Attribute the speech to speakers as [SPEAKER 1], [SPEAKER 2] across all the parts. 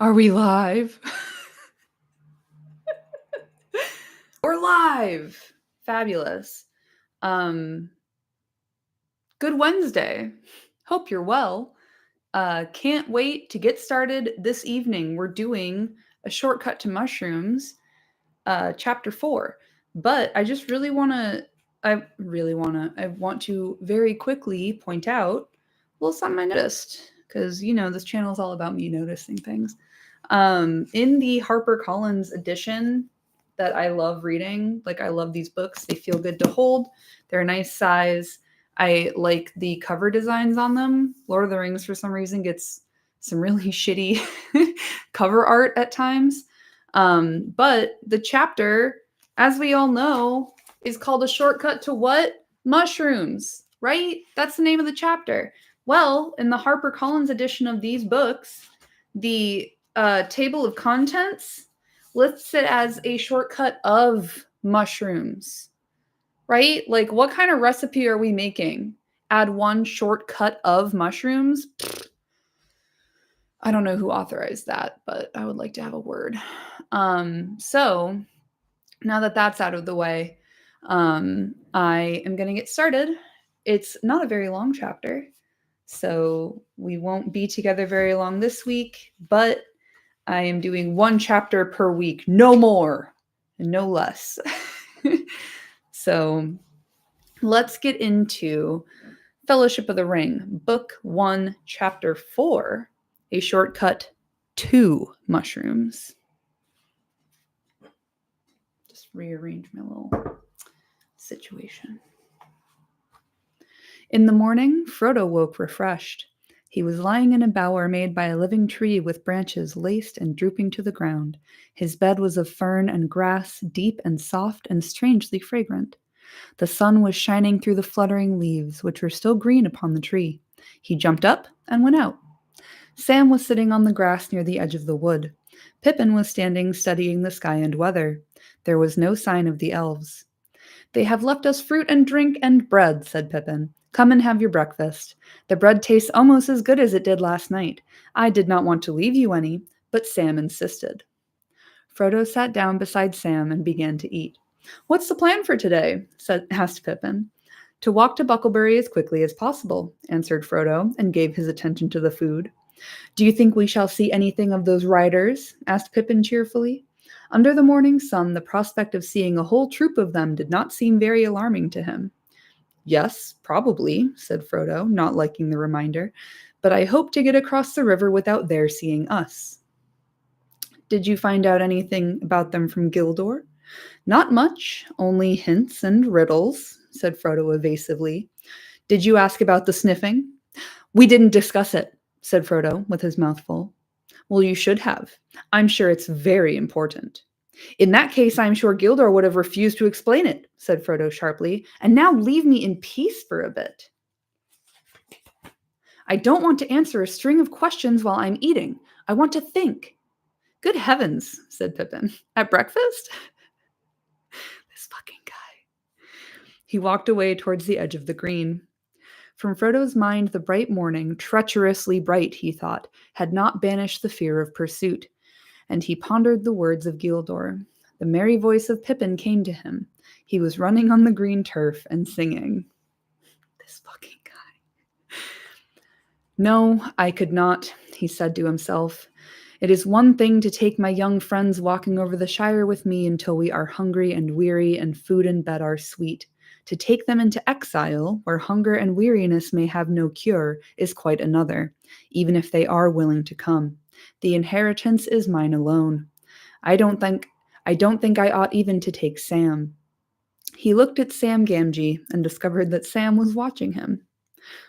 [SPEAKER 1] Are we live? We're live. Fabulous. Good Wednesday. Hope you're well. Can't wait to get started this evening. We're doing a shortcut to mushrooms, chapter 4. But I just really want to I want to very quickly point out a little something I noticed because this channel is all about me noticing things. In the HarperCollins edition that I love reading, like I love these books, they feel good to hold. They're a nice size. I like the cover designs on them. Lord of the Rings, for some reason, gets some really shitty cover art at times. But the chapter, as we all know, is called A Shortcut to what? Mushrooms, right? That's the name of the chapter. Well, in the HarperCollins edition of these books, the table of contents lists it as a shortcut of mushrooms, right? Like, what kind of recipe are we making? Add one shortcut of mushrooms? I don't know who authorized that, but I would like to have a word. So now that that's out of the way, I am going to get started. It's not a very long chapter, so we won't be together very long this week, but I am doing one chapter per week, no more and no less. So let's get into Fellowship of the Ring, Book 1, Chapter 4, A Shortcut to Mushrooms. Just rearrange my little situation. In the morning, Frodo woke refreshed. He was lying in a bower made by a living tree with branches laced and drooping to the ground. His bed was of fern and grass, deep and soft and strangely fragrant. The sun was shining through the fluttering leaves, which were still green upon the tree. He jumped up and went out. Sam was sitting on the grass near the edge of the wood. Pippin was standing studying the sky and weather. There was no sign of the elves. "They have left us fruit and drink and bread," said Pippin. "Come and have your breakfast. The bread tastes almost as good as it did last night. I did not want to leave you any, but Sam insisted." Frodo sat down beside Sam and began to eat. "What's the plan for today?" asked Pippin. "To walk to Bucklebury as quickly as possible," answered Frodo, and gave his attention to the food. "Do you think we shall see anything of those riders?" asked Pippin cheerfully. Under the morning sun, the prospect of seeing a whole troop of them did not seem very alarming to him. "Yes, probably," said Frodo, not liking the reminder, "but I hope to get across the river without their seeing us." "Did you find out anything about them from Gildor?" "Not much, only hints and riddles," said Frodo evasively. "Did you ask about the sniffing?" "We didn't discuss it," said Frodo, with his mouth full. "Well, you should have. I'm sure it's very important." "In that case, I'm sure Gildor would have refused to explain it," said Frodo sharply. "And now leave me in peace for a bit." "I don't want to answer a string of questions while I'm eating. I want to think." "Good heavens," said Pippin. "At breakfast?" This fucking guy. He walked away towards the edge of the green. From Frodo's mind, the bright morning, treacherously bright, he thought, had not banished the fear of pursuit, and he pondered the words of Gildor. The merry voice of Pippin came to him. He was running on the green turf and singing. This fucking guy. "No, I could not," he said to himself. "It is one thing to take my young friends walking over the Shire with me until we are hungry and weary and food and bed are sweet. To take them into exile, where hunger and weariness may have no cure, is quite another, even if they are willing to come. The inheritance is mine alone. I don't think I ought even to take Sam." He looked at Sam Gamgee and discovered that Sam was watching him.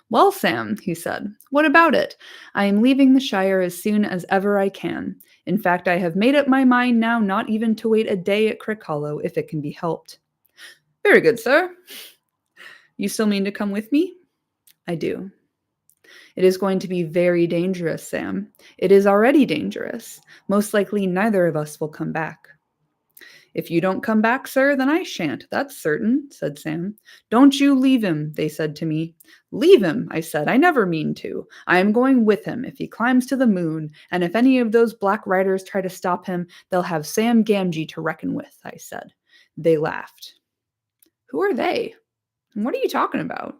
[SPEAKER 1] "Well, Sam," he said, "what about it? I am leaving the Shire as soon as ever I can. In fact, I have made up my mind now not even to wait a day at Crickhollow if it can be helped." "Very good, sir." "You still mean to come with me?" "I do." "It is going to be very dangerous, Sam. It is already dangerous. Most likely neither of us will come back." "If you don't come back, sir, then I shan't, that's certain," said Sam. "Don't you leave him," they said to me. "Leave him," I said. "I never mean to. I am going with him if he climbs to the moon, and if any of those black riders try to stop him, they'll have Sam Gamgee to reckon with," I said. They laughed. "Who are they? And what are you talking about?"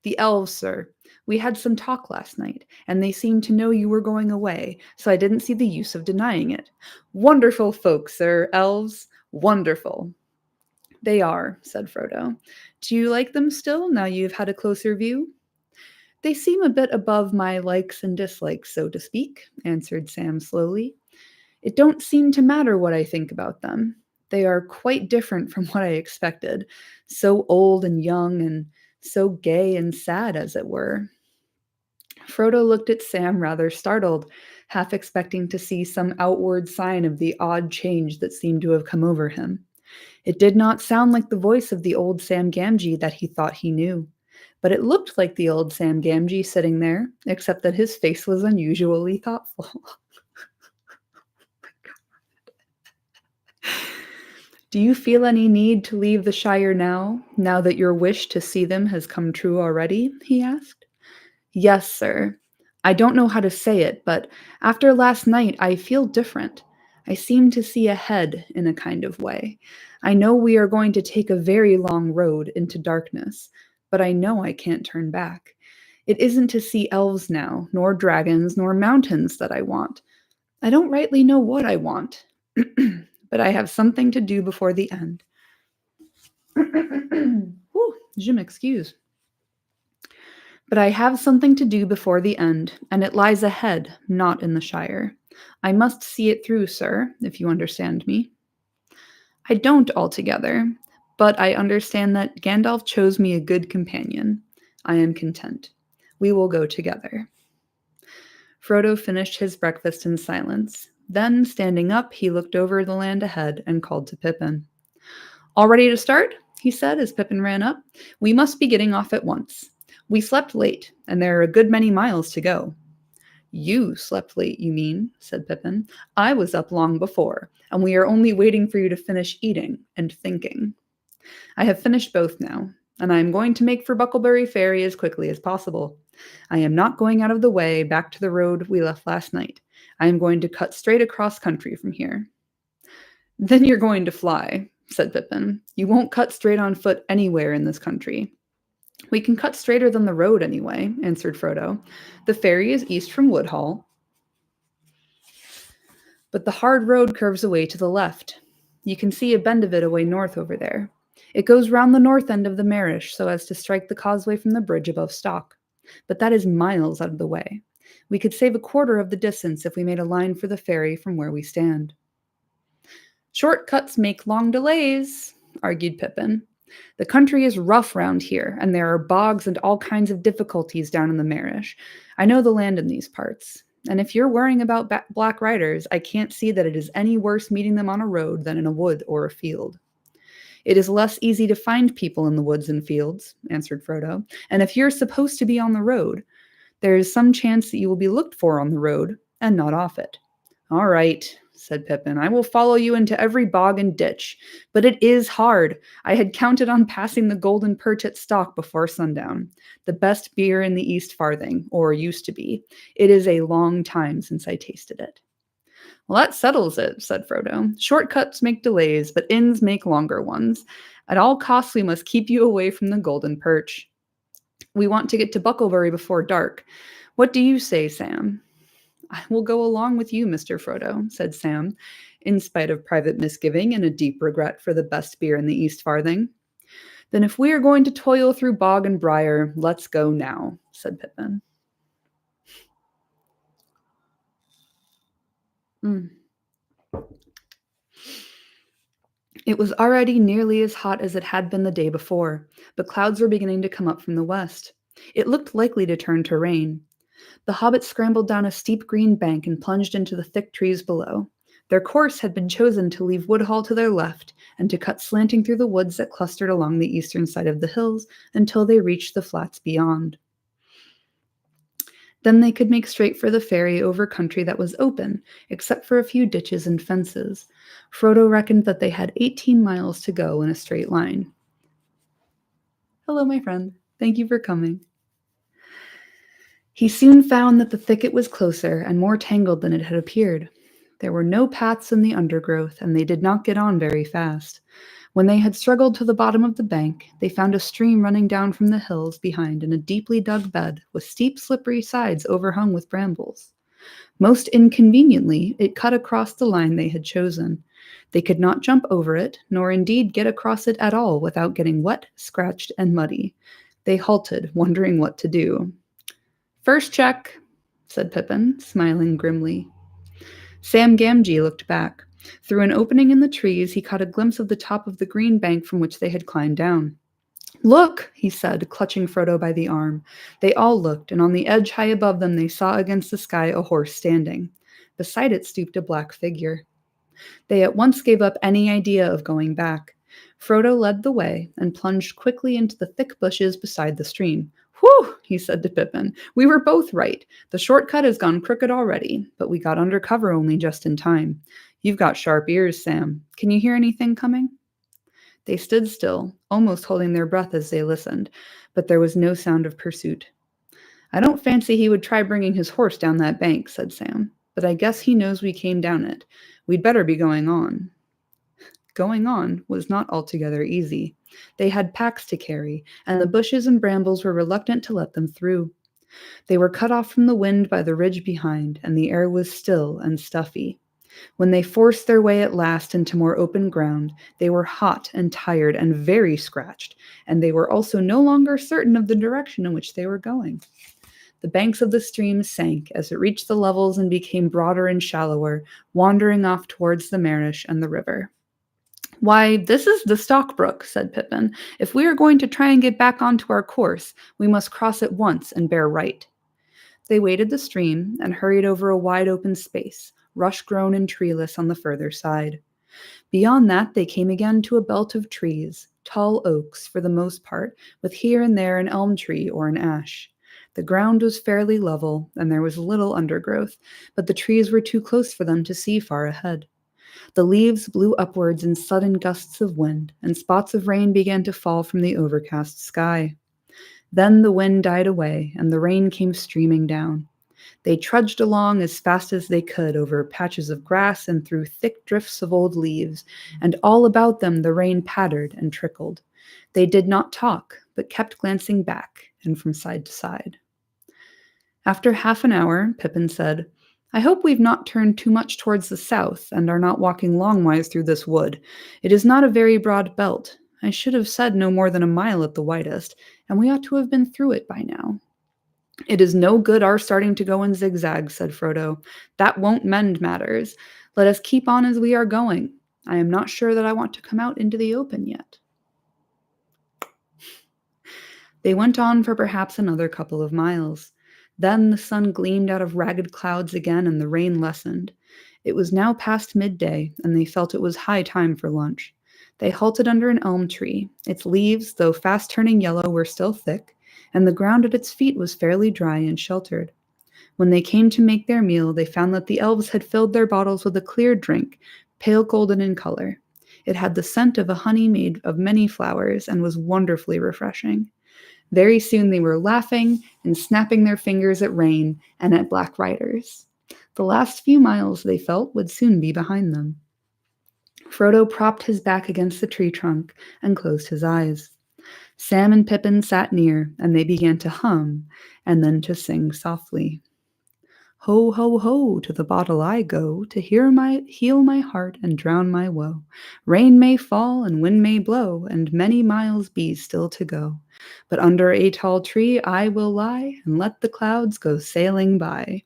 [SPEAKER 1] "The elves, sir. We had some talk last night, and they seemed to know you were going away, so I didn't see the use of denying it. Wonderful folk, sir, elves. Wonderful." "They are," said Frodo. "Do you like them still, now you've had a closer view?" "They seem a bit above my likes and dislikes, so to speak," answered Sam slowly. "It don't seem to matter what I think about them. They are quite different from what I expected. So old and young, and so gay and sad, as it were." Frodo looked at Sam rather startled, half expecting to see some outward sign of the odd change that seemed to have come over him. It did not sound like the voice of the old Sam Gamgee that he thought he knew, but it looked like the old Sam Gamgee sitting there, except that his face was unusually thoughtful. "Do you feel any need to leave the Shire now that your wish to see them has come true already?" he asked. "Yes, sir. I don't know how to say it, but after last night I feel different. I seem to see ahead in a kind of way. I know we are going to take a very long road into darkness, but I know I can't turn back. It isn't to see elves now, nor dragons, nor mountains that I want. I don't rightly know what I want, but I have something to do before the end." Whew, je m'excuse. "But I have something to do before the end, and it lies ahead, not in the Shire. I must see it through, sir, if you understand me." "I don't altogether, but I understand that Gandalf chose me a good companion. I am content. We will go together." Frodo finished his breakfast in silence. Then, standing up, he looked over the land ahead and called to Pippin. "All ready to start?" he said as Pippin ran up. "We must be getting off at once. We slept late, and there are a good many miles to go." "You slept late, you mean," said Pippin. "I was up long before, and we are only waiting for you to finish eating and thinking. I have finished both now, and I am going to make for Bucklebury Ferry as quickly as possible. I am not going out of the way back to the road we left last night. I am going to cut straight across country from here." "Then you're going to fly," said Pippin. "You won't cut straight on foot anywhere in this country." "We can cut straighter than the road anyway," answered Frodo. "The ferry is east from Woodhall, but the hard road curves away to the left. You can see a bend of it away north over there. It goes round the north end of the Marish so as to strike the causeway from the bridge above Stock. But that is miles out of the way. We could save a quarter of the distance if we made a line for the ferry from where we stand." "Short cuts make long delays," argued Pippin. "The country is rough round here, and there are bogs and all kinds of difficulties down in the Marish. I know the land in these parts. And if you're worrying about black riders, I can't see that it is any worse meeting them on a road than in a wood or a field." "It is less easy to find people in the woods and fields," answered Frodo. "And if you're supposed to be on the road, there is some chance that you will be looked for on the road and not off it." "All right," said Pippin. "I will follow you into every bog and ditch. But it is hard. I had counted on passing the Golden Perch at Stock before sundown. The best beer in the East Farthing, or used to be. It is a long time since I tasted it." "Well, that settles it," said Frodo. "Shortcuts make delays, but inns make longer ones. At all costs, we must keep you away from the Golden Perch. We want to get to Bucklebury before dark. What do you say, Sam?" "I will go along with you, Mr. Frodo," said Sam, in spite of private misgiving and a deep regret for the best beer in the East Farthing. "Then if we are going to toil through bog and briar, let's go now," said Pippin. Mm. It was already nearly as hot as it had been the day before, but clouds were beginning to come up from the west. It looked likely to turn to rain. The hobbits scrambled down a steep green bank and plunged into the thick trees below. Their course had been chosen to leave Woodhall to their left and to cut slanting through the woods that clustered along the eastern side of the hills until they reached the flats beyond. Then they could make straight for the ferry over country that was open, except for a few ditches and fences. Frodo reckoned that they had 18 miles to go in a straight line. Hello, my friend. Thank you for coming. He soon found that the thicket was closer and more tangled than it had appeared. There were no paths in the undergrowth, and they did not get on very fast. When they had struggled to the bottom of the bank, they found a stream running down from the hills behind in a deeply dug bed with steep, slippery sides overhung with brambles. Most inconveniently, it cut across the line they had chosen. They could not jump over it, nor indeed get across it at all without getting wet, scratched, and muddy. They halted, wondering what to do. "First check," said Pippin, smiling grimly. Sam Gamgee looked back. Through an opening in the trees, he caught a glimpse of the top of the green bank from which they had climbed down. "Look," he said, clutching Frodo by the arm. They all looked, and on the edge high above them they saw against the sky a horse standing. Beside it stooped a black figure. They at once gave up any idea of going back. Frodo led the way and plunged quickly into the thick bushes beside the stream. "Whew!" he said to Pippin. "We were both right. The shortcut has gone crooked already, but we got under cover only just in time. You've got sharp ears, Sam. Can you hear anything coming?" They stood still, almost holding their breath as they listened, but there was no sound of pursuit. "I don't fancy he would try bringing his horse down that bank," said Sam, "but I guess he knows we came down it. We'd better be going on." Going on was not altogether easy. They had packs to carry, and the bushes and brambles were reluctant to let them through. They were cut off from the wind by the ridge behind, and the air was still and stuffy. When they forced their way at last into more open ground, they were hot and tired and very scratched, and they were also no longer certain of the direction in which they were going. The banks of the stream sank as it reached the levels and became broader and shallower, wandering off towards the Marish and the river. "Why, this is the Stockbrook," said Pippin. "If we are going to try and get back onto our course, we must cross it once and bear right." They waded the stream and hurried over a wide open space, rush-grown and treeless on the further side. Beyond that, they came again to a belt of trees, tall oaks for the most part, with here and there an elm tree or an ash. The ground was fairly level, and there was little undergrowth, but the trees were too close for them to see far ahead. The leaves blew upwards in sudden gusts of wind, and spots of rain began to fall from the overcast sky. Then the wind died away, and the rain came streaming down. They trudged along as fast as they could over patches of grass and through thick drifts of old leaves, and all about them the rain pattered and trickled. They did not talk, but kept glancing back and from side to side. After half an hour, Pippin said, "I hope we've not turned too much towards the south and are not walking longwise through this wood. It is not a very broad belt. I should have said no more than a mile at the widest, and we ought to have been through it by now." "It is no good our starting to go in zigzags," said Frodo. "That won't mend matters. Let us keep on as we are going. I am not sure that I want to come out into the open yet." They went on for perhaps another couple of miles. Then the sun gleamed out of ragged clouds again, and the rain lessened. It was now past midday, and they felt it was high time for lunch. They halted under an elm tree. Its leaves, though fast turning yellow, were still thick, and the ground at its feet was fairly dry and sheltered. When they came to make their meal, they found that the elves had filled their bottles with a clear drink, pale golden in color. It had the scent of a honey made of many flowers and was wonderfully refreshing. Very soon they were laughing and snapping their fingers at rain and at black riders. The last few miles, they felt, would soon be behind them. Frodo propped his back against the tree trunk and closed his eyes. Sam and Pippin sat near, and they began to hum and then to sing softly. "Ho, ho, ho, to the bottle I go, to heal my heart and drown my woe. Rain may fall and wind may blow, and many miles be still to go. But under a tall tree I will lie, and let the clouds go sailing by."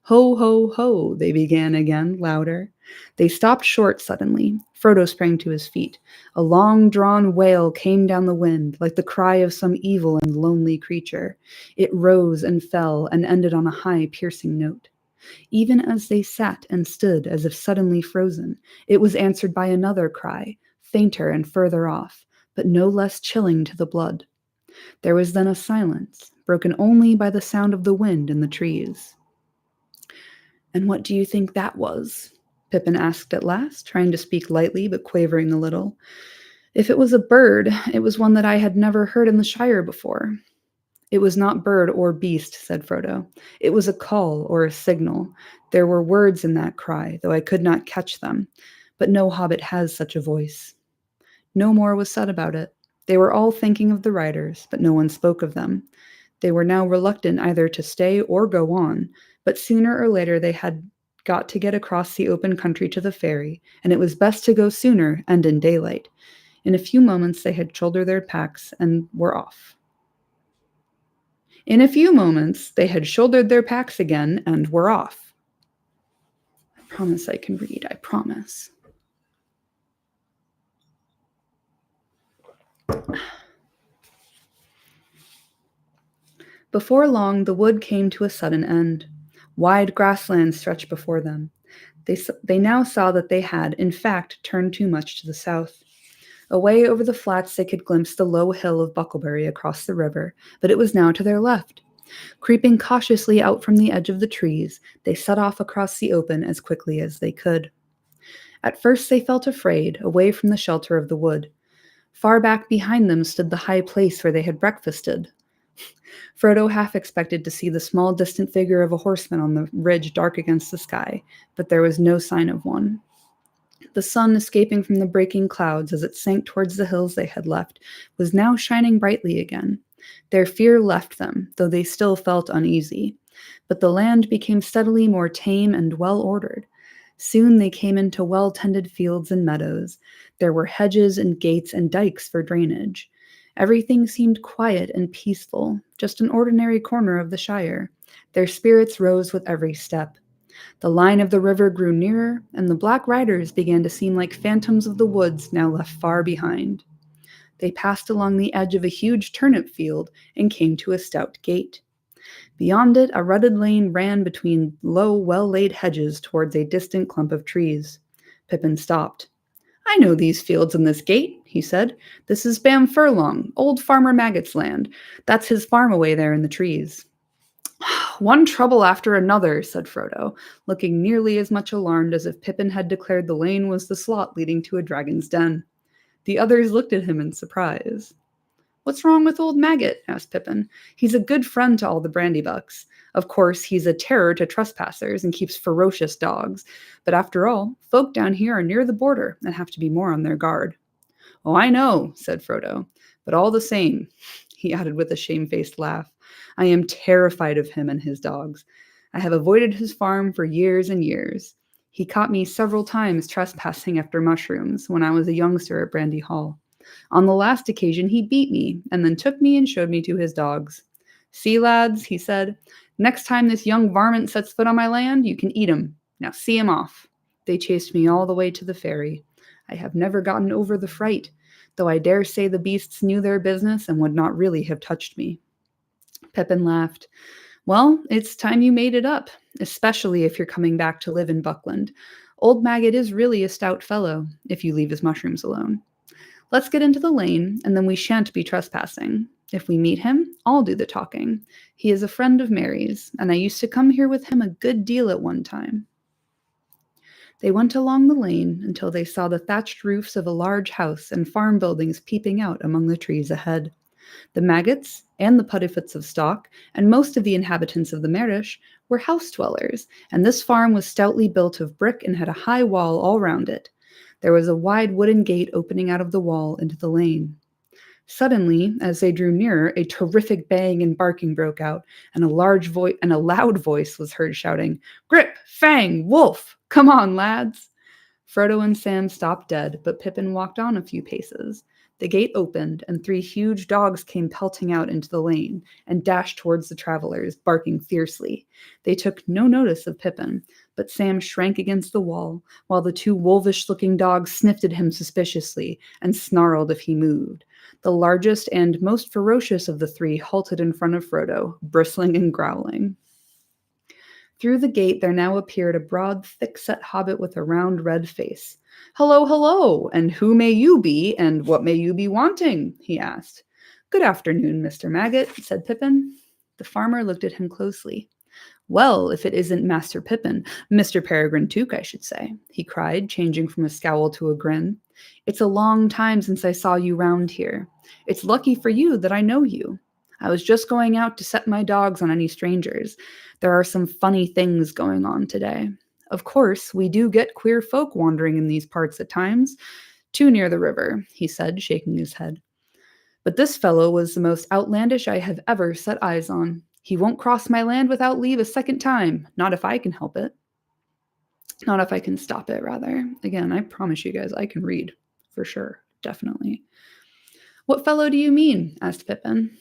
[SPEAKER 1] "Ho, ho, ho," they began again, louder. They stopped short suddenly. Frodo sprang to his feet. A long-drawn wail came down the wind, like the cry of some evil and lonely creature. It rose and fell and ended on a high, piercing note. Even as they sat and stood as if suddenly frozen, it was answered by another cry, fainter and further off, but no less chilling to the blood. There was then a silence, broken only by the sound of the wind in the trees. "And what do you think that was?" Pippin asked at last, trying to speak lightly but quavering a little. "If it was a bird, it was one that I had never heard in the Shire before." "It was not bird or beast," said Frodo. "It was a call or a signal. There were words in that cry, though I could not catch them. But no hobbit has such a voice." No more was said about it. They were all thinking of the riders, but no one spoke of them. They were now reluctant either to stay or go on, but sooner or later they had got to get across the open country to the ferry, and it was best to go sooner and in daylight. In a few moments they had shouldered their packs and were off. In a few moments they had shouldered their packs again and were off. I promise I can read, I promise. Before long, the wood came to a sudden end. Wide grasslands stretched before them. They now saw that they had, in fact, turned too much to the south. Away over the flats they could glimpse the low hill of Bucklebury across the river, but it was now to their left. Creeping cautiously out from the edge of the trees, they set off across the open as quickly as they could. At first they felt afraid, away from the shelter of the wood. Far back behind them stood the high place where they had breakfasted. Frodo half expected to see the small distant figure of a horseman on the ridge dark against the sky, but there was no sign of one. The sun, escaping from the breaking clouds as it sank towards the hills they had left, was now shining brightly again. Their fear left them, though they still felt uneasy. But the land became steadily more tame and well-ordered. Soon they came into well-tended fields and meadows. There were hedges and gates and dikes for drainage. Everything seemed quiet and peaceful, just an ordinary corner of the Shire. Their spirits rose with every step. The line of the river grew nearer, and the Black Riders began to seem like phantoms of the woods now left far behind. They passed along the edge of a huge turnip field and came to a stout gate. Beyond it, a rutted lane ran between low, well-laid hedges towards a distant clump of trees. Pippin stopped. "I know these fields and this gate," he said. "This is Bam Furlong, old Farmer Maggot's land. That's his farm away there in the trees." "One trouble after another," said Frodo, looking nearly as much alarmed as if Pippin had declared the lane was the slot leading to a dragon's den. The others looked at him in surprise. "What's wrong with old Maggot?" asked Pippin. "He's a good friend to all the Brandybucks. Of course, he's a terror to trespassers and keeps ferocious dogs. But after all, folk down here are near the border and have to be more on their guard." "Oh, I know," said Frodo. "But all the same," he added with a shamefaced laugh, "I am terrified of him and his dogs. I have avoided his farm for years and years. He caught me several times trespassing after mushrooms when I was a youngster at Brandy Hall. On the last occasion, he beat me and then took me and showed me to his dogs. 'See, lads,' he said, 'next time this young varmint sets foot on my land, you can eat him. Now see him off.' They chased me all the way to the ferry. I have never gotten over the fright, though I dare say the beasts knew their business and would not really have touched me." Pippin laughed. "Well, it's time you made it up, especially if you're coming back to live in Buckland. Old Maggot is really a stout fellow, if you leave his mushrooms alone. Let's get into the lane, and then we shan't be trespassing. If we meet him, I'll do the talking. He is a friend of Mary's, and I used to come here with him a good deal at one time." They went along the lane until they saw the thatched roofs of a large house and farm buildings peeping out among the trees ahead. The Maggots and the Puddifoot of Stock and most of the inhabitants of the Marish were house dwellers, and this farm was stoutly built of brick and had a high wall all round it. There was a wide wooden gate opening out of the wall into the lane. Suddenly, as they drew nearer, a terrific bang and barking broke out, and a loud voice was heard shouting, "Grip! Fang! Wolf! Come on, lads!" Frodo and Sam stopped dead, but Pippin walked on a few paces. The gate opened, and 3 huge dogs came pelting out into the lane and dashed towards the travelers, barking fiercely. They took no notice of Pippin, but Sam shrank against the wall, while the 2 wolfish-looking dogs sniffed at him suspiciously and snarled if he moved. The largest and most ferocious of the 3 halted in front of Frodo, bristling and growling. Through the gate there now appeared a broad, thick-set hobbit with a round red face. "Hello, hello, and who may you be, and what may you be wanting?" he asked. "Good afternoon, Mr. Maggot," said Pippin. The farmer looked at him closely. Well, if it isn't Master Pippin, Mr. Peregrine Took, I should say, he cried, changing from a scowl to a grin. It's a long time since I saw you round here. It's lucky for you that I know you. I was just going out to set my dogs on any strangers. There are some funny things going on today. Of course, we do get queer folk wandering in these parts at times. Too near the river, he said, shaking his head. But this fellow was the most outlandish I have ever set eyes on. He won't cross my land without leave a second time, not if I can help it. Not if I can stop it, rather. Again, I promise you guys, I can read. For sure. Definitely. What fellow do you mean? Asked Pippin.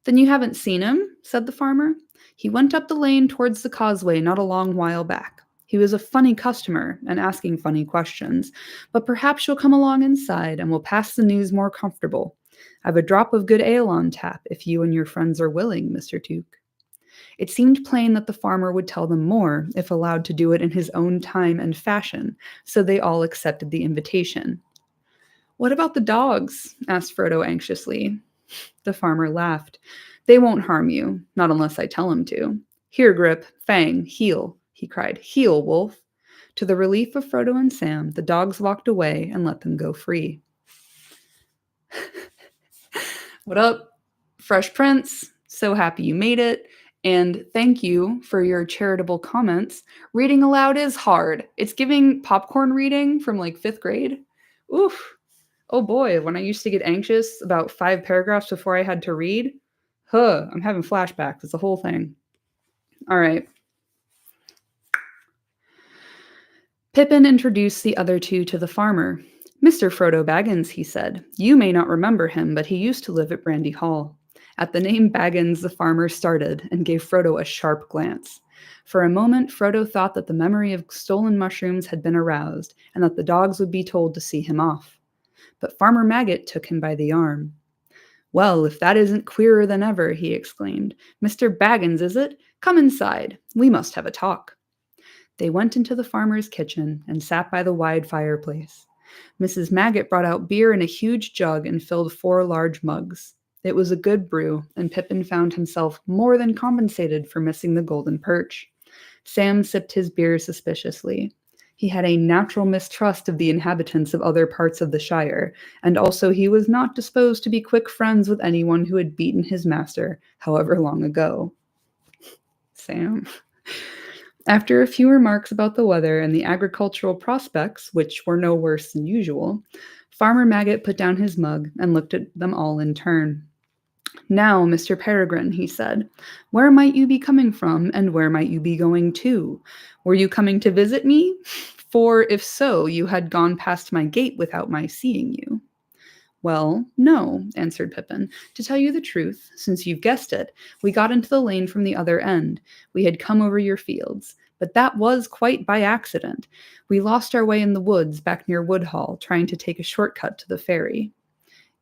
[SPEAKER 1] Then you haven't seen him? Said the farmer. He went up the lane towards the causeway not a long while back. He was a funny customer and asking funny questions, but perhaps you'll come along inside and we'll pass the news more comfortable. I've a drop of good ale on tap if you and your friends are willing, Mr. Took. It seemed plain that the farmer would tell them more if allowed to do it in his own time and fashion, so they all accepted the invitation. What about the dogs? Asked Frodo anxiously. The farmer laughed. They won't harm you, not unless I tell them to. Here, Grip, Fang, heel, he cried. Heel, Wolf. To the relief of Frodo and Sam, the dogs walked away and let them go free. What up, Fresh Prince? So happy you made it. And thank you for your charitable comments. Reading aloud is hard. It's giving popcorn reading from like 5th grade. Oof. Oh boy, when I used to get anxious about 5 paragraphs before I had to read. I'm having flashbacks. It's the whole thing. All right. Pippin introduced the other two to the farmer. Mr. Frodo Baggins, he said. You may not remember him, but he used to live at Brandy Hall. At the name Baggins, the farmer started and gave Frodo a sharp glance. For a moment, Frodo thought that the memory of stolen mushrooms had been aroused and that the dogs would be told to see him off. But Farmer Maggot took him by the arm. Well, if that isn't queerer than ever, he exclaimed. Mr. Baggins, is it? Come inside. We must have a talk. They went into the farmer's kitchen and sat by the wide fireplace. Mrs. Maggot brought out beer in a huge jug and filled 4 large mugs. It was a good brew, and Pippin found himself more than compensated for missing the golden perch. Sam sipped his beer suspiciously. He had a natural mistrust of the inhabitants of other parts of the Shire, and also he was not disposed to be quick friends with anyone who had beaten his master, however long ago. Sam. After a few remarks about the weather and the agricultural prospects, which were no worse than usual, Farmer Maggot put down his mug and looked at them all in turn. Now, Mr. Peregrine, he said, where might you be coming from and where might you be going to? Were you coming to visit me? For if so, you had gone past my gate without my seeing you. Well, no, answered Pippin. To tell you the truth, since you've guessed it, we got into the lane from the other end. We had come over your fields, but that was quite by accident. We lost our way in the woods back near Woodhall, trying to take a shortcut to the ferry.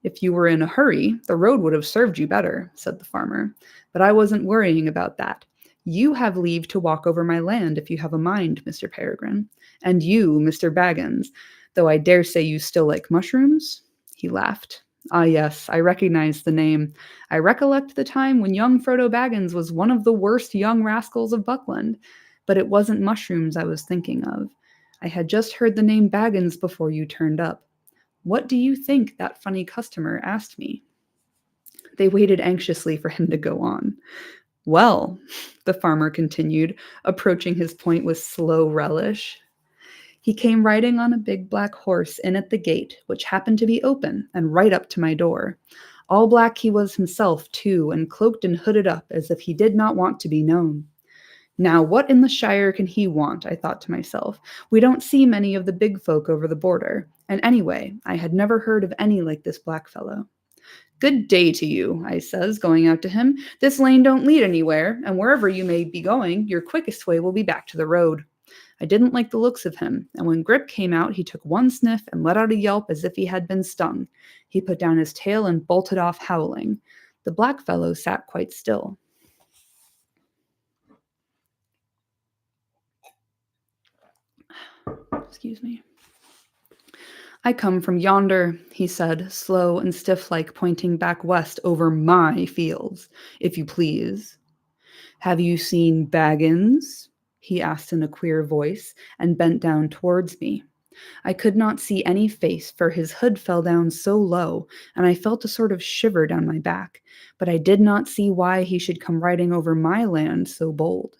[SPEAKER 1] If you were in a hurry, the road would have served you better, said the farmer. But I wasn't worrying about that. You have leave to walk over my land if you have a mind, Mr. Peregrine. And you, Mr. Baggins, though I dare say you still like mushrooms? He laughed. Ah, yes, I recognize the name. I recollect the time when young Frodo Baggins was one of the worst young rascals of Buckland. But it wasn't mushrooms I was thinking of. I had just heard the name Baggins before you turned up. What do you think that funny customer asked me? They waited anxiously for him to go on. Well, the farmer continued, approaching his point with slow relish. He came riding on a big black horse in at the gate, which happened to be open, and right up to my door. All black he was himself, too, and cloaked and hooded up as if he did not want to be known. Now, what in the Shire can he want, I thought to myself. We don't see many of the big folk over the border. And anyway, I had never heard of any like this black fellow. Good day to you, I says, going out to him. This lane don't lead anywhere, and wherever you may be going, your quickest way will be back to the road. I didn't like the looks of him, and when Grip came out, he took one sniff and let out a yelp as if he had been stung. He put down his tail and bolted off howling. The black fellow sat quite still. Excuse me. I come from yonder, he said, slow and stiff-like, pointing back west over my fields, if you please. Have you seen Baggins? He asked in a queer voice and bent down towards me. I could not see any face, for his hood fell down so low, and I felt a sort of shiver down my back, but I did not see why he should come riding over my land so bold.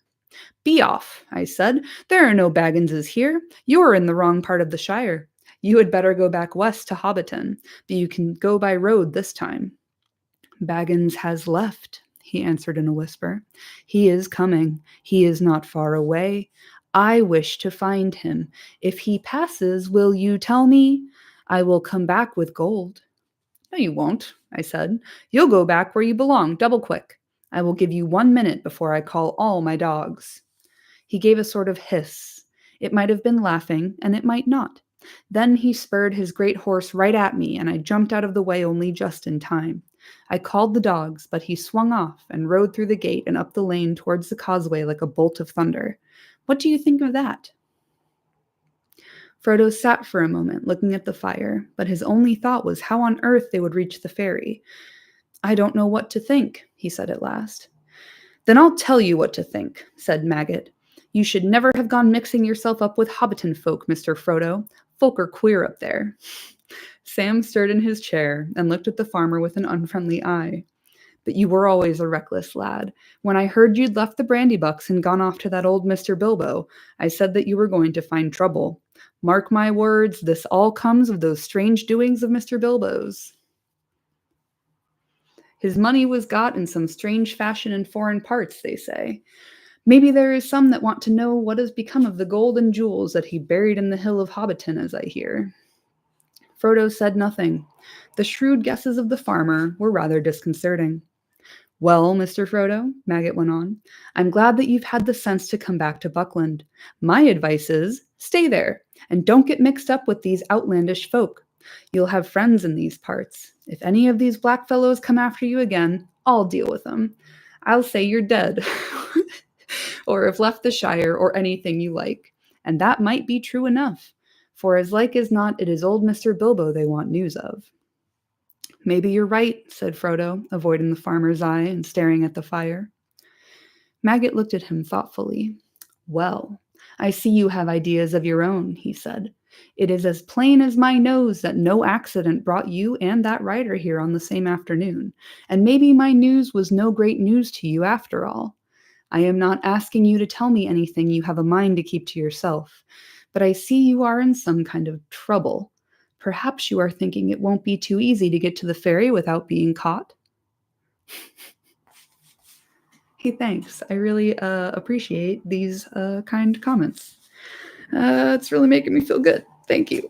[SPEAKER 1] Be off, I said. There are no Bagginses here. You are in the wrong part of the Shire. You had better go back west to Hobbiton, but you can go by road this time. Baggins has left, he answered in a whisper. He is coming. He is not far away. I wish to find him. If he passes, will you tell me? I will come back with gold. No, you won't, I said. You'll go back where you belong, double quick. I will give you 1 minute before I call all my dogs. He gave a sort of hiss. It might have been laughing, and it might not. Then he spurred his great horse right at me, and I jumped out of the way only just in time. I called the dogs, but he swung off and rode through the gate and up the lane towards the causeway like a bolt of thunder. What do you think of that? Frodo sat for a moment, looking at the fire, but his only thought was how on earth they would reach the ferry. I don't know what to think, he said at last. Then I'll tell you what to think, said Maggot. You should never have gone mixing yourself up with Hobbiton folk, Mr. Frodo. Folk are queer up there. Sam stirred in his chair and looked at the farmer with an unfriendly eye. But you were always a reckless lad. When I heard you'd left the Brandybucks and gone off to that old Mr. Bilbo, I said that you were going to find trouble. Mark my words, this all comes of those strange doings of Mr. Bilbo's. His money was got in some strange fashion in foreign parts, they say. Maybe there is some that want to know what has become of the gold and jewels that he buried in the hill of Hobbiton, as I hear. Frodo said nothing. The shrewd guesses of the farmer were rather disconcerting. Well, Mr. Frodo, Maggot went on, I'm glad that you've had the sense to come back to Buckland. My advice is, stay there, and don't get mixed up with these outlandish folk. You'll have friends in these parts. If any of these black fellows come after you again, I'll deal with them. I'll say you're dead, or have left the Shire, or anything you like. And that might be true enough, for as like as not it is old Mr. Bilbo they want news of. Maybe you're right, said Frodo, avoiding the farmer's eye and staring at the fire. Maggot looked at him thoughtfully. Well, I see you have ideas of your own, he said. It is as plain as my nose that no accident brought you and that rider here on the same afternoon, and maybe my news was no great news to you after all. I am not asking you to tell me anything you have a mind to keep to yourself, but I see you are in some kind of trouble. Perhaps you are thinking it won't be too easy to get to the ferry without being caught? Hey, thanks. I really appreciate these kind comments. It's really making me feel good. Thank you.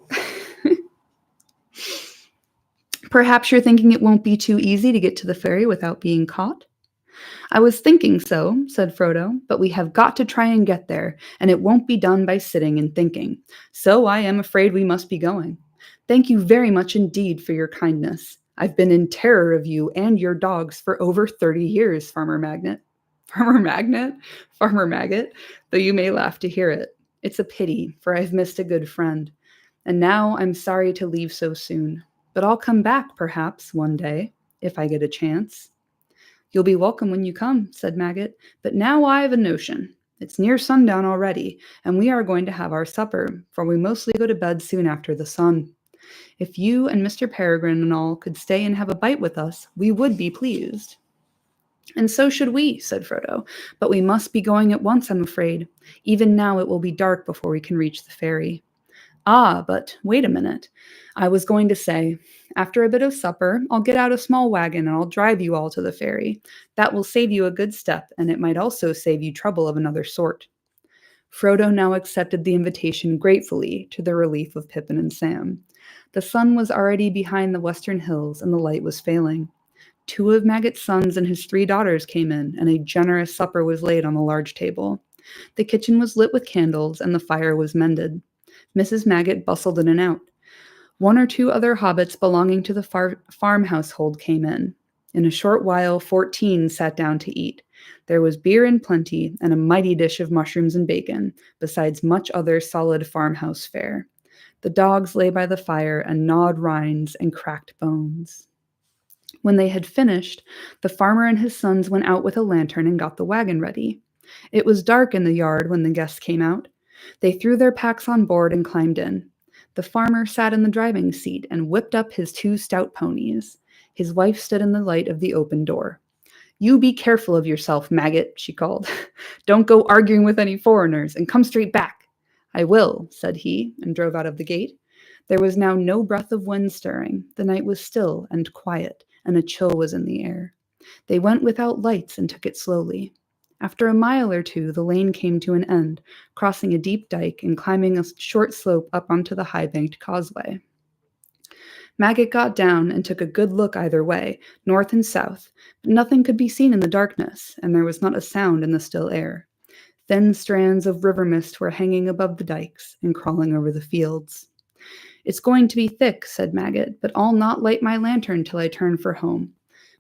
[SPEAKER 1] Perhaps you're thinking it won't be too easy to get to the ferry without being caught? I was thinking so, said Frodo, but we have got to try and get there, and it won't be done by sitting and thinking. So I am afraid we must be going. Thank you very much indeed for your kindness. I've been in terror of you and your dogs for over 30 years, Farmer Maggot. Farmer Maggot, though you may laugh to hear it. It's a pity, for I've missed a good friend. And now I'm sorry to leave so soon. But I'll come back, perhaps, one day, if I get a chance. You'll be welcome when you come, said Maggot. But now I've a notion. It's near sundown already, and we are going to have our supper, for we mostly go to bed soon after the sun. If you and Mr. Peregrine and all could stay and have a bite with us, we would be pleased. And so should we, said Frodo, but we must be going at once, I'm afraid. Even now it will be dark before we can reach the ferry. Ah, but wait a minute. I was going to say, after a bit of supper, I'll get out a small wagon and I'll drive you all to the ferry. That will save you a good step, and it might also save you trouble of another sort. Frodo now accepted the invitation gratefully, to the relief of Pippin and Sam. The sun was already behind the western hills, and the light was failing. 2 of Maggot's sons and his 3 daughters came in, and a generous supper was laid on the large table. The kitchen was lit with candles, and the fire was mended. Mrs. Maggot bustled in and out. 1 or 2 other hobbits belonging to the farm household came in. In a short while, 14 sat down to eat. There was beer in plenty, and a mighty dish of mushrooms and bacon, besides much other solid farmhouse fare. The dogs lay by the fire and gnawed rinds and cracked bones. When they had finished, the farmer and his sons went out with a lantern and got the wagon ready. It was dark in the yard when the guests came out. They threw their packs on board and climbed in. The farmer sat in the driving seat and whipped up his two stout ponies. His wife stood in the light of the open door. "You be careful of yourself, maggot," she called. "Don't go arguing with any foreigners, and come straight back." "I will," said he, and drove out of the gate. There was now no breath of wind stirring. The night was still and quiet, and a chill was in the air. They went without lights and took it slowly. After a mile or two, the lane came to an end, crossing a deep dike and climbing a short slope up onto the high-banked causeway. Maggot got down and took a good look either way, north and south, but nothing could be seen in the darkness, and there was not a sound in the still air. Thin strands of river mist were hanging above the dikes and crawling over the fields. "It's going to be thick," said Maggot, "but I'll not light my lantern till I turn for home.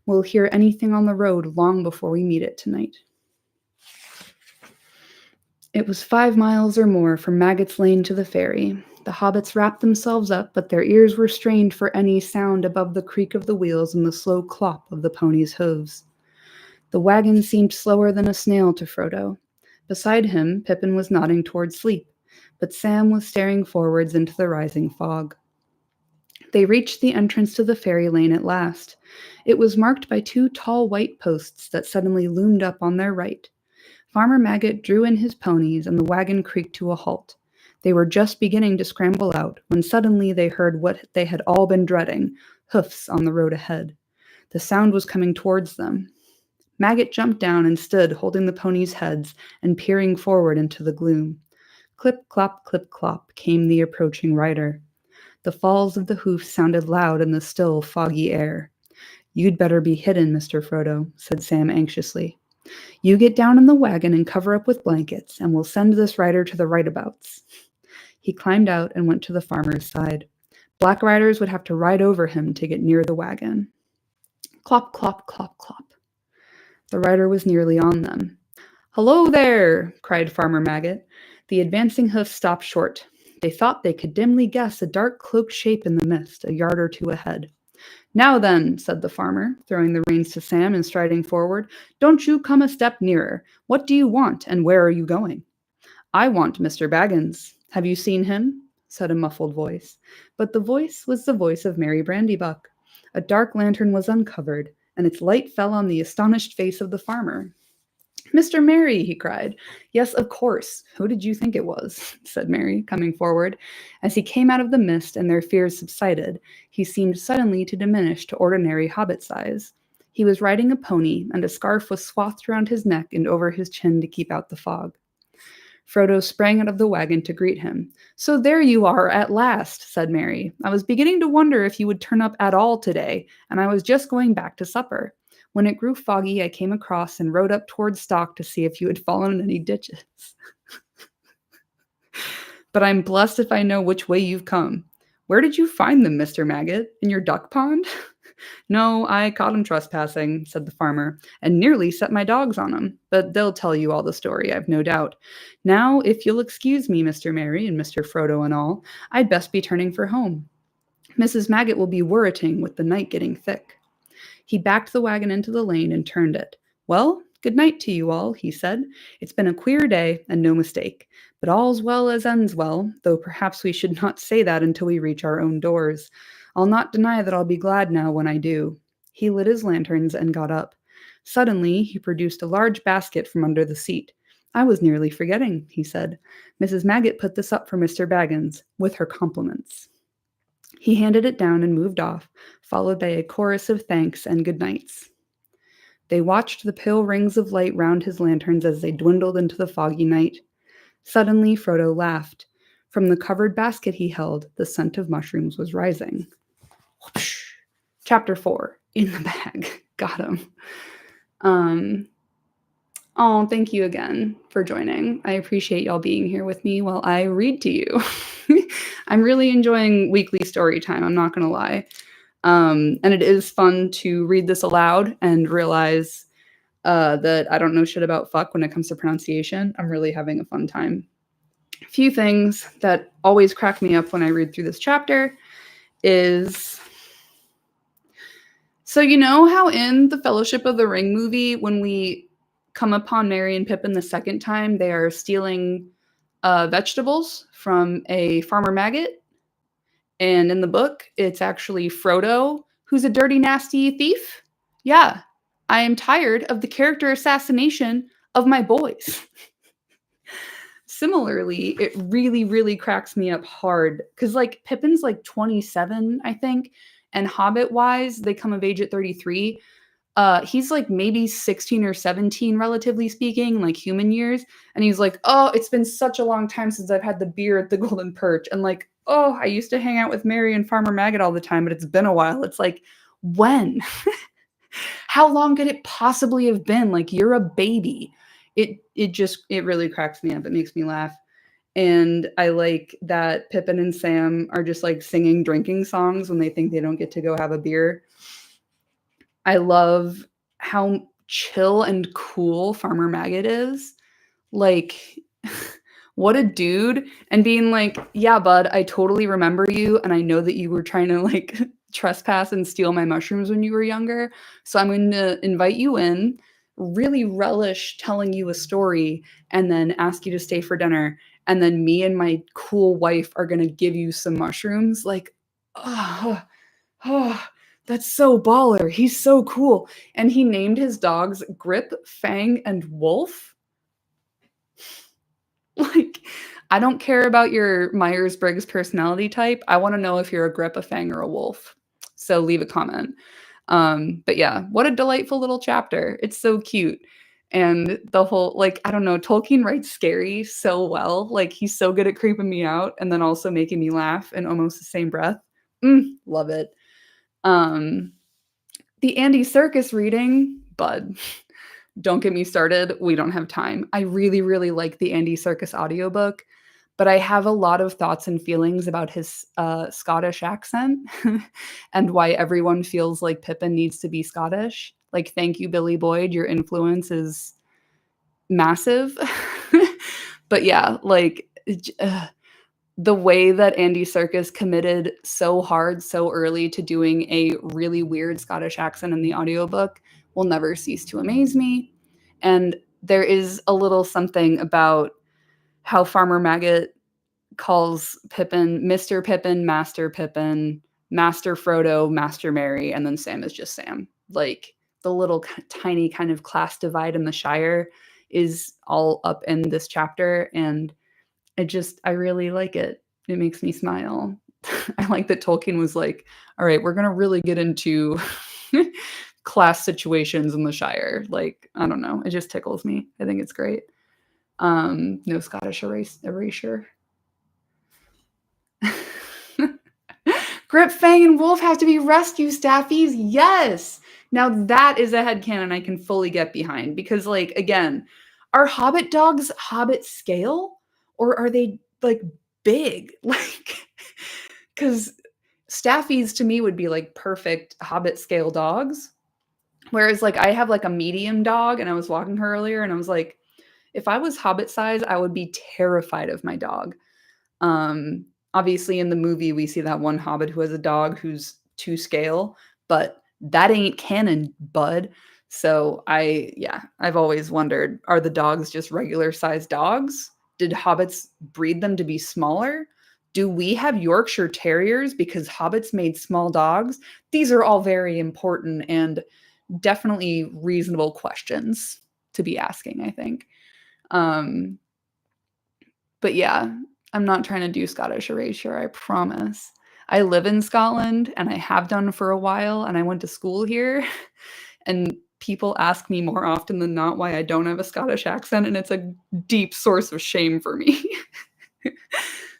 [SPEAKER 1] We'll hear anything on the road long before we meet it tonight." It was 5 miles or more from Maggot's Lane to the ferry. The hobbits wrapped themselves up, but their ears were strained for any sound above the creak of the wheels and the slow clop of the ponies' hooves. The wagon seemed slower than a snail to Frodo. Beside him, Pippin was nodding toward sleep, but Sam was staring forwards into the rising fog. They reached the entrance to the ferry lane at last. It was marked by two tall white posts that suddenly loomed up on their right. Farmer Maggot drew in his ponies, and the wagon creaked to a halt. They were just beginning to scramble out when suddenly they heard what they had all been dreading, hoofs on the road ahead. The sound was coming towards them. Maggot jumped down and stood holding the ponies' heads and peering forward into the gloom. Clip-clop, clip-clop came the approaching rider. The falls of the hoofs sounded loud in the still, foggy air. "You'd better be hidden, Mr. Frodo," said Sam anxiously. "You get down in the wagon and cover up with blankets, and we'll send this rider to the rightabouts." He climbed out and went to the farmer's side. Black riders would have to ride over him to get near the wagon. Clop, clop, clop, clop. The rider was nearly on them. "Hello there!" cried Farmer Maggot. The advancing hoofs stopped short. They thought they could dimly guess a dark cloaked shape in the mist, a yard or two ahead. "Now then," said the farmer, throwing the reins to Sam and striding forward, "don't you come a step nearer. What do you want, and where are you going?" "I want Mr. Baggins. Have you seen him?" said a muffled voice. But the voice was the voice of Merry Brandybuck. A dark lantern was uncovered, and its light fell on the astonished face of the farmer. "Mr. Merry!" he cried. "Yes, of course. Who did you think it was?" said Merry, coming forward. As he came out of the mist and their fears subsided, he seemed suddenly to diminish to ordinary hobbit size. He was riding a pony, and a scarf was swathed around his neck and over his chin to keep out the fog. Frodo sprang out of the wagon to greet him. "So there you are at last," said Merry. "I was beginning to wonder if you would turn up at all today, and I was just going back to supper. When it grew foggy, I came across and rode up toward Stock to see if you had fallen in any ditches. But I'm blessed if I know which way you've come. Where did you find them, Mr. Maggot? In your duck pond?" "No, I caught 'em trespassing," said the farmer, "and nearly set my dogs on 'em. But they'll tell you all the story, I've no doubt. Now, if you'll excuse me, Mr. Merry and Mr. Frodo and all, I'd best be turning for home. Mrs. Maggot will be worriting with the night getting thick." He backed the wagon into the lane and turned it. "Well, good night to you all," he said. "It's been a queer day, and no mistake. But all's well as ends well, though perhaps we should not say that until we reach our own doors. I'll not deny that I'll be glad now when I do." He lit his lanterns and got up. Suddenly, he produced a large basket from under the seat. "I was nearly forgetting," he said. "Mrs. Maggot put this up for Mr. Baggins, with her compliments." He handed it down and moved off, followed by a chorus of thanks and good nights. They watched the pale rings of light round his lanterns as they dwindled into the foggy night. Suddenly, Frodo laughed. From the covered basket he held, the scent of mushrooms was rising. Whoosh! Chapter 4. In the bag. Got him. Oh, thank you again for joining. I appreciate y'all being here with me while I read to you. I'm really enjoying weekly story time, I'm not going to lie. And it is fun to read this aloud and realize that I don't know shit about fuck when it comes to pronunciation. I'm really having a fun time. A few things that always crack me up when I read through this chapter is So you know how in the Fellowship of the Ring movie, when we come upon Merry and Pippin the second time, they are stealing vegetables from a farmer maggot, and in the book, it's actually Frodo who's a dirty, nasty thief. Yeah, I am tired of the character assassination of my boys. Similarly, it really, really cracks me up hard because, like, Pippin's like 27, I think, and Hobbit wise, they come of age at 33. He's like maybe 16 or 17, relatively speaking, like human years. And he's like, oh, it's been such a long time since I've had the beer at the Golden Perch. And like, oh, I used to hang out with Mary and Farmer Maggot all the time, but it's been a while. It's like, when? How long could it possibly have been? Like, you're a baby. It really cracks me up. It makes me laugh. And I like that Pippin and Sam are just like singing drinking songs when they think they don't get to go have a beer. I love how chill and cool Farmer Maggot is. Like, what a dude. And being like, yeah, bud, I totally remember you. And I know that you were trying to like trespass and steal my mushrooms when you were younger. So I'm going to invite you in, really relish telling you a story, and then ask you to stay for dinner. And then me and my cool wife are going to give you some mushrooms. Like, oh, oh, that's so baller. He's so cool. And he named his dogs Grip, Fang, and Wolf. Like, I don't care about your Myers-Briggs personality type. I want to know if you're a Grip, a Fang, or a Wolf. So leave a comment. But yeah, what a delightful little chapter. It's so cute. And the whole, like, I don't know, Tolkien writes scary so well. Like, he's so good at creeping me out and then also making me laugh in almost the same breath. Love it. The Andy Serkis reading, bud. Don't get me started. We don't have time. I really, really like the Andy Serkis audiobook, but I have a lot of thoughts and feelings about his Scottish accent and why everyone feels like Pippin needs to be Scottish. Like, thank you, Billy Boyd. Your influence is massive. But yeah, like, the way that Andy Serkis committed so hard so early to doing a really weird Scottish accent in the audiobook will never cease to amaze me. And there is a little something about how Farmer Maggot calls Pippin Mr. Pippin, Master Pippin, Master Frodo, Master Merry, and then Sam is just Sam. Like, the little tiny kind of class divide in the Shire is all up in this chapter, and I really like it. It makes me smile. I like that Tolkien was like, all right, we're going to really get into class situations in the Shire. Like, I don't know. It just tickles me. I think it's great. No Scottish erasure. Grip, Fang, and Wolf have to be rescue staffies. Yes. Now that is a headcanon I can fully get behind because, like, again, are Hobbit dogs Hobbit scale or are they like big? Like, because staffies to me would be like perfect Hobbit scale dogs. Whereas, like, I have like a medium dog and I was walking her earlier and I was like, if I was Hobbit size, I would be terrified of my dog. Obviously in the movie we see that one Hobbit who has a dog who's to scale, but that ain't canon, bud. So I've always wondered, are the dogs just regular sized dogs? Did hobbits breed them to be smaller? Do we have Yorkshire Terriers because hobbits made small dogs? These are all very important and definitely reasonable questions to be asking, I think. But yeah, I'm not trying to do Scottish erasure, I promise. I live in Scotland and I have done for a while, and I went to school here. And people ask me more often than not why I don't have a Scottish accent, and it's a deep source of shame for me.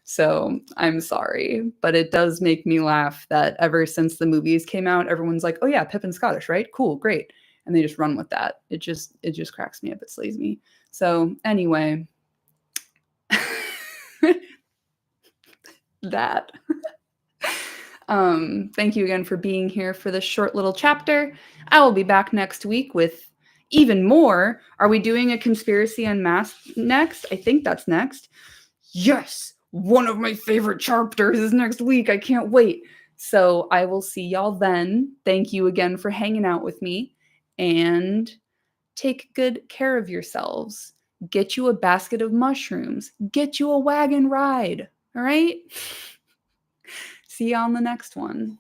[SPEAKER 1] So I'm sorry, but it does make me laugh that ever since the movies came out, everyone's like, oh yeah, Pippin's Scottish, right? Cool, great. And they just run with that. It just cracks me up. It slays me. So anyway, that. Thank you again for being here for this short little chapter. I will be back next week with even more. Are we doing a conspiracy unmasked next? I think that's next. Yes! One of my favorite chapters is next week. I can't wait. So I will see y'all then. Thank you again for hanging out with me, and take good care of yourselves. Get you a basket of mushrooms. Get you a wagon ride. All right? See you on the next one.